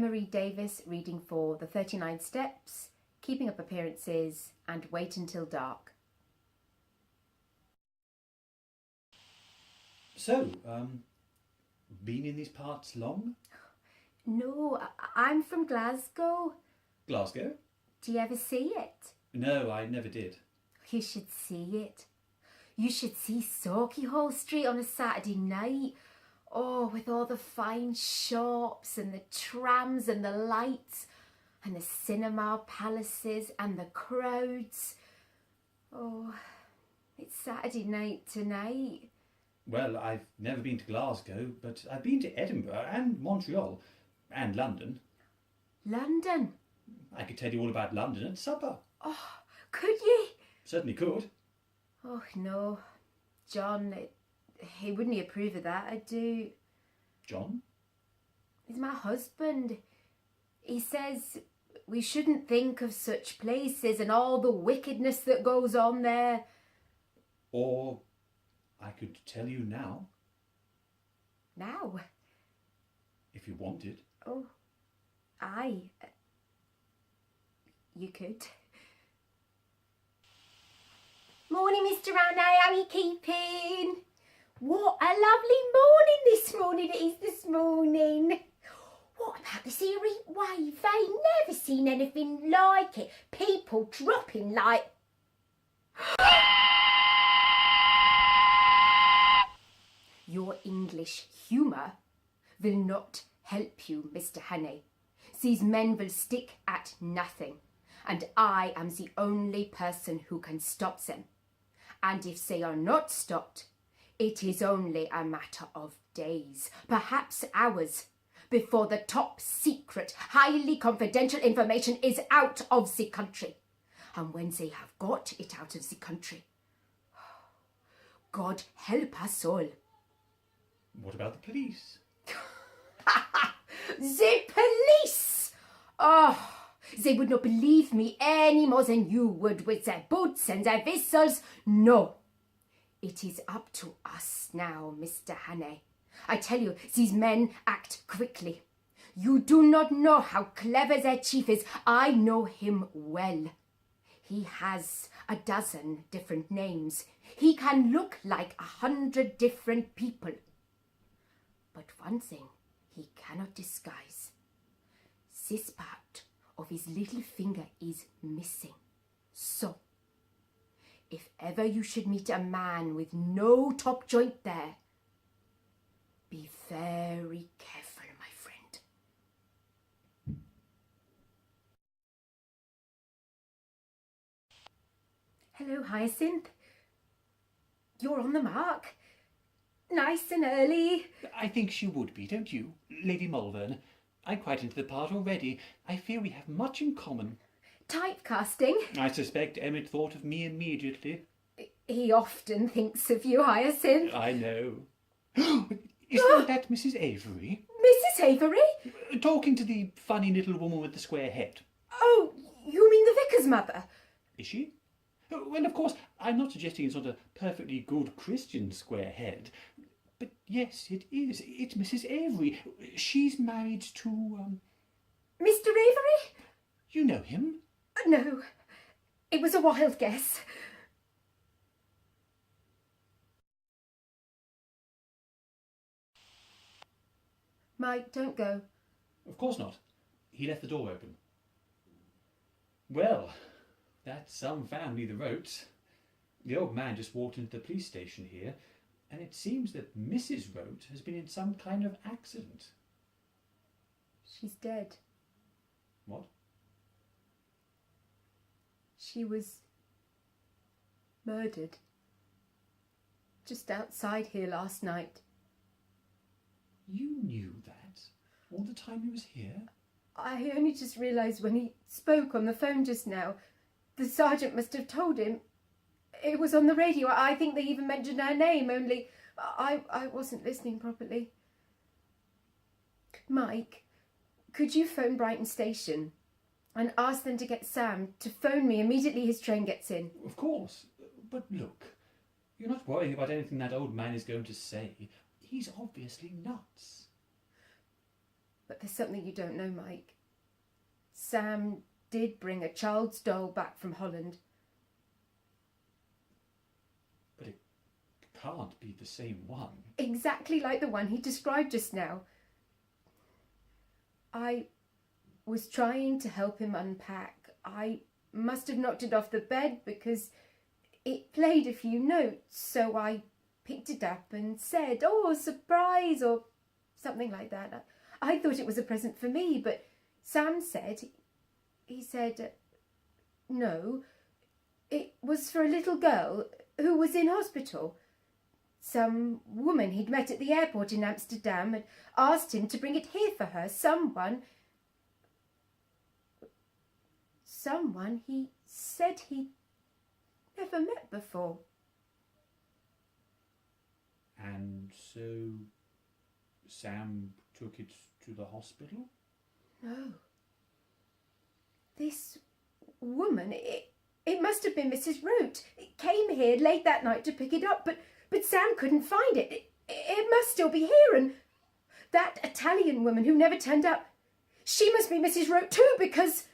Reade-Davies reading for The 39 Steps, Keeping Up Appearances and Wait Until Dark. So, been in these parts long? No, I'm from Glasgow. Glasgow? Do you ever see it? No, I never did. You should see it. You should see Sauchiehall Street on a Saturday night. Oh, with all the fine shops and the trams and the lights and the cinema palaces and the crowds. Oh, it's Saturday night tonight. Well, I've never been to Glasgow, but I've been to Edinburgh and Montreal and London. London? I could tell you all about London at supper. Oh, could you? Certainly could. Oh, no. John, he wouldn't approve of that, I do. John? He's my husband. He says we shouldn't think of such places and all the wickedness that goes on there. Or I could tell you now. Now? If you wanted. Oh, aye. You could. Morning, Mr. Anne, how are you keeping? What a lovely morning this morning it is this morning. What about this here heat wave? I ain't never seen anything like it. People dropping like... Your English humour will not help you, Mr. Hannay. These men will stick at nothing, and I am the only person who can stop them. And if they are not stopped, it is only a matter of days, perhaps hours, before the top secret, highly confidential information is out of the country. And when they have got it out of the country, God help us all. What about the police? The police! Oh, they would not believe me any more than you would with their boats and their vessels. No. It is up to us now, Mr. Hannay. I tell you, these men act quickly. You do not know how clever their chief is. I know him well. He has a dozen different names. He can look like 100 different people. But one thing he cannot disguise. This part of his little finger is missing. So, if ever you should meet a man with no top joint there, be very careful, my friend. Hello, Hyacinth. You're on the mark. Nice and early. I think she would be, don't you, Lady Malvern? I'm quite into the part already. I fear we have much in common. Typecasting? I suspect Emmett thought of me immediately. He often thinks of you, Hyacinth. I know. Isn't that Mrs. Avery? Mrs. Avery? Talking to the funny little woman with the square head. Oh, you mean the vicar's mother? Is she? Well, of course, I'm not suggesting it's not a perfectly good Christian square head. But yes, it is. It's Mrs. Avery. She's married to, Mr. Avery? You know him? No, it was a wild guess. Mike, don't go. Of course not. He left the door open. Well, that's some family, the Rotes. The old man just walked into the police station here, and it seems that Mrs. Rote has been in some kind of accident. She's dead. What? She was murdered just outside here last night. You knew that all the time he was here? I only just realised when he spoke on the phone just now. The sergeant must have told him. It was on the radio. I think they even mentioned her name, only I wasn't listening properly. Mike, could you phone Brighton Station and ask them to get Sam to phone me immediately his train gets in? Of course. But look, you're not worrying about anything that old man is going to say. He's obviously nuts. But there's something you don't know, Mike. Sam did bring a child's doll back from Holland. But it can't be the same one. Exactly like the one he described just now. I was trying to help him unpack. I must have knocked it off the bed because it played a few notes, so I picked it up and said, "Oh, surprise," or something like that. I thought it was a present for me, but Sam said, no, it was for a little girl who was in hospital. Some woman he'd met at the airport in Amsterdam had asked him to bring it here for her. Someone he said he'd never met before. And so Sam took it to the hospital? No. This woman, it must have been Mrs. Rote. It came here late that night to pick it up, but Sam couldn't find it. It must still be here, and that Italian woman who never turned up, she must be Mrs. Rote too, because